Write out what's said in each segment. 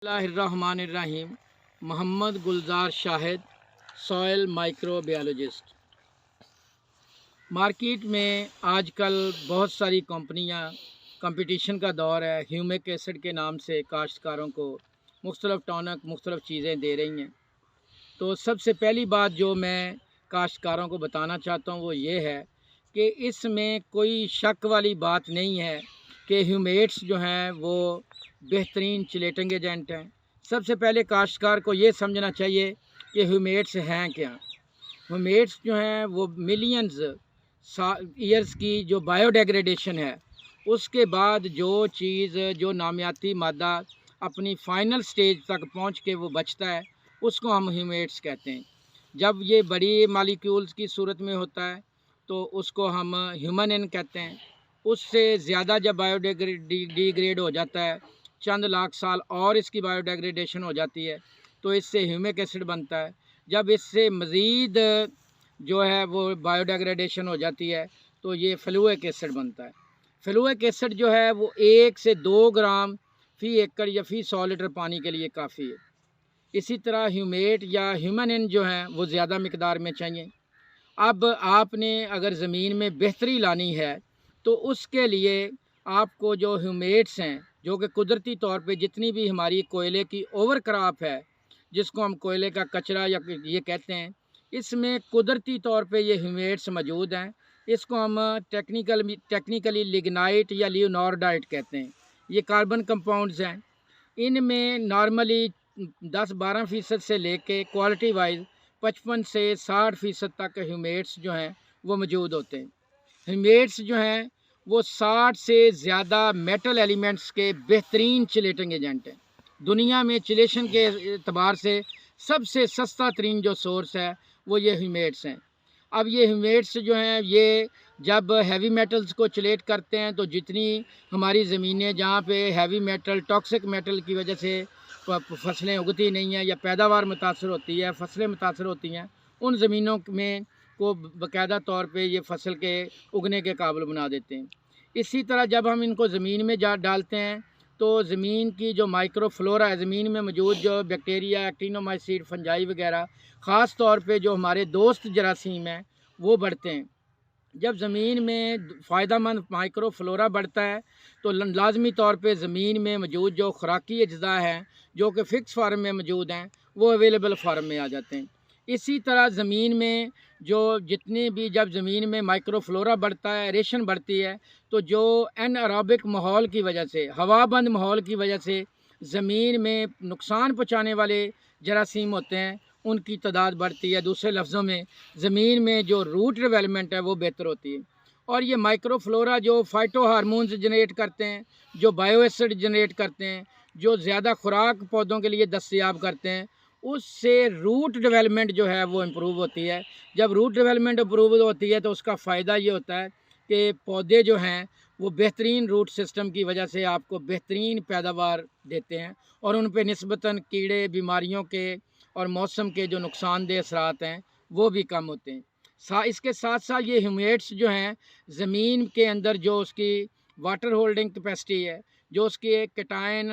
बिस्मिल्लाहिर्रहमानिर्रहीम। मोहम्मद गुलजार Shahid, soil microbiologist. Market में आजकल बहुत सारी कंपनियां, कंपटीशन का दौर है, ह्यूमिक एसिड के नाम से काश्तकारों को मुख्तलिफ़ टॉनिक मुख्तलिफ़ चीज़ें दे रही हैं। तो सबसे पहली बात जो मैं काश्तकारों को बताना चाहता हूँ वो ये है कि इसमें कोई शक वाली बात नहीं है कि ह्यूमेट्स जो हैं वो बेहतरीन चिलेटिंग एजेंट हैं। सबसे पहले काश्तकार को ये समझना चाहिए कि ह्यूमेट्स हैं क्या। ह्यूमेट्स जो हैं वो मिलियंस ईयर्स की जो बायोडेग्रेडेशन है, उसके बाद जो चीज़ जो नामियाती मादा अपनी फ़ाइनल स्टेज तक पहुंच के वो बचता है, उसको हम ह्यूमेट्स कहते हैं। जब ये बड़ी मालिक्यूल्स की सूरत में होता है तो उसको हम ह्यूमन कहते हैं। उससे ज़्यादा जब डिग्रेड हो जाता है, चंद लाख साल और इसकी बायोडेग्रेडेशन हो जाती है, तो इससे ह्यूमिक एसिड बनता है। जब इससे मज़ीद जो है वो बायोडेग्रेडेशन हो जाती है तो ये फ्लूइक एसिड बनता है। फ्लूइक एसिड जो है वो 1 से 2 ग्राम फ़ी एकड़ या फ़ी 100 लीटर पानी के लिए काफ़ी है। इसी तरह ह्यूमेट या ह्यूमन जो हैं वो ज़्यादा मिकदार में चाहिए। अब आपने अगर ज़मीन में बेहतरी लानी है तो उसके लिए आपको जो ह्यूमेट्स हैं, जो कि कुदरती तौर पे जितनी भी हमारी कोयले की ओवर क्रॉप है, जिसको हम कोयले का कचरा या ये कहते हैं, इसमें कुदरती तौर पे ये ह्यूमेट्स मौजूद हैं। इसको हम टेक्निकली लिग्नाइट या लियोनार्डाइट कहते हैं। ये कार्बन कंपाउंड्स हैं। इनमें नॉर्मली 10-12% से लेके क्वालिटी वाइज 55 से 60% तक ह्यूमेट्स जो हैं वो मौजूद होते हैं। ह्यूमेट्स जो हैं वो 60 से ज़्यादा मेटल एलिमेंट्स के बेहतरीन चिलेटिंग एजेंट हैं। दुनिया में चिलेशन के एतबार से सबसे सस्ता तरीन जो सोर्स है वो ये ह्यूमेट्स हैं। अब ये ह्यूमेट्स जो हैं ये जब हैवी मेटल्स को चिलेट करते हैं तो जितनी हमारी ज़मीनें जहाँ पे हैवी मेटल टॉक्सिक मेटल की वजह से फसलें उगती नहीं हैं या पैदावार मुतासर होती है, फसलें मुतासर होती हैं, उन ज़मीनों में को बाकायदा तौर पे ये फसल के उगने के काबिल बना देते हैं। इसी तरह जब हम इनको ज़मीन में जा डालते हैं तो ज़मीन की जो माइक्रोफ्लोरा है, ज़मीन में मौजूद जो बैक्टीरिया, एक्टिनोमाइसीट, फंजाई वगैरह, ख़ास तौर पे जो हमारे दोस्त जरासीम हैं वो बढ़ते हैं। जब ज़मीन में फ़ायदेमंद माइक्रोफ्लोरा बढ़ता है तो लाजमी तौर पे ज़मीन में मौजूद जो खुराकी अज्जा हैं जो कि फ़िक्स फार्म में मौजूद हैं वो अवेलेबल फार्म में आ जाते हैं। इसी तरह ज़मीन में जो जितनी भी जब ज़मीन में माइक्रोफ्लोरा बढ़ता है, रेशन बढ़ती है, तो जो एनएरोबिक माहौल की वजह से, हवाबंद माहौल की वजह से ज़मीन में नुकसान पहुँचाने वाले जरासीम होते हैं, उनकी तादाद बढ़ती है। दूसरे लफ्ज़ों में ज़मीन में जो रूट डेवलपमेंट है वो बेहतर होती है। और ये माइक्रोफ्लोरा जो फाइटो हार्मोन्स जनरेट करते हैं, जो बायो एसिड जनरेट करते हैं, जो ज़्यादा खुराक पौधों के लिए दस्तयाब करते हैं, उससे रूट डेवलपमेंट जो है वो इम्प्रूव होती है। जब रूट डेवलपमेंट इम्प्रूव होती है तो उसका फ़ायदा ये होता है कि पौधे जो हैं वो बेहतरीन रूट सिस्टम की वजह से आपको बेहतरीन पैदावार देते हैं और उन पर निस्बतन कीड़े, बीमारियों के और मौसम के जो नुकसानदेह असरात हैं वो भी कम होते हैं। इसके साथ साथ ये ह्यूमेट्स जो हैं ज़मीन के अंदर जो उसकी वाटर होल्डिंग कैपेसिटी है, जो उसकी कैटायन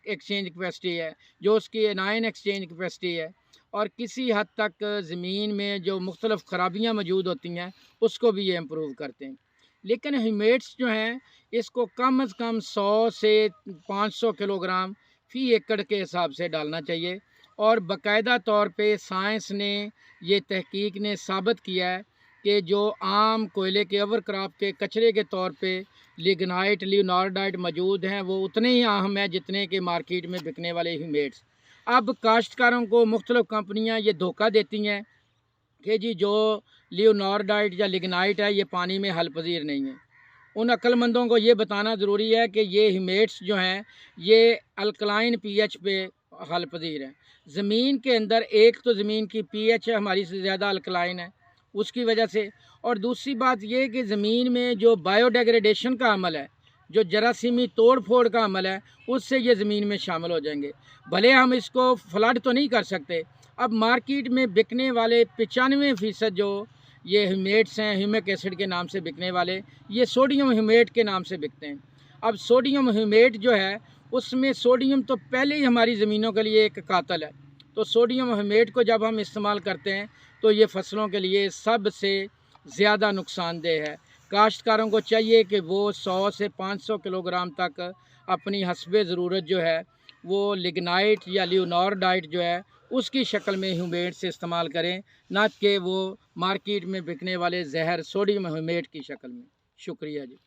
एक्सचेंज कैपेसिटी है, जो उसकी एनायन एक्सचेंज कैपेसिटी है, और किसी हद तक ज़मीन में जो मुख्तलिफ़ ख़राबियाँ मौजूद होती हैं उसको भी ये इम्प्रूव करते हैं। लेकिन ह्यूमेट्स जो हैं इसको कम से कम 100 से 500 किलोग्राम फ़ी एकड़ के हिसाब से डालना चाहिए। और बाकायदा तौर पे साइंस ने, ये तहकीक ने साबित किया है कि जो आम कोयले के ओवर क्रॉप के कचरे के तौर पे लिग्नाइट, लियोनार्डाइट मौजूद हैं वो उतने ही अहम हैं जितने के मार्केट में बिकने वाले ह्यूमेट्स। अब काश्तकारों को मुख्तलिफ़ कंपनियां ये धोखा देती हैं कि जी जो लियोनार्डाइट या लिग्नाइट है ये पानी में हल पजीर नहीं है। उन अक्लमंदों को ये बताना ज़रूरी है कि ये ह्यूमेट्स जो हैं ये अल्कलाइन पीएच पे हल पजीर हैं। ज़मीन के अंदर एक तो ज़मीन की पीएच हमारी से ज़्यादा अल्कलाइन है उसकी वजह से, और दूसरी बात ये कि ज़मीन में जो बायोडेग्रेडेशन का अमल है, जो जरासीमी तोड़ फोड़ का अमल है, उससे ये ज़मीन में शामिल हो जाएंगे। भले हम इसको फ्लड तो नहीं कर सकते। अब मार्केट में बिकने वाले 95% जो ये ह्यूमेट्स हैं, ह्यूमिक एसिड के नाम से बिकने वाले, ये सोडियम ह्यूमेट के नाम से बिकते हैं। अब सोडियम ह्यूमेट जो है उसमें सोडियम तो पहले ही हमारी ज़मीनों के लिए एक कातल है। तो सोडियम ह्यूमेट को जब हम इस्तेमाल करते हैं तो ये फसलों के लिए सबसे ज़्यादा नुकसानदेह है। काश्तकारों को चाहिए कि वो 100 से 500 किलोग्राम तक अपनी हस्बे ज़रूरत जो है वो लिग्नाइट या लियोनार्डाइट जो है उसकी शक्ल में ह्यूमेट से इस्तेमाल करें, ना कि वो मार्केट में बिकने वाले जहर सोडियम ह्यूमेट की शक्ल में। शुक्रिया जी।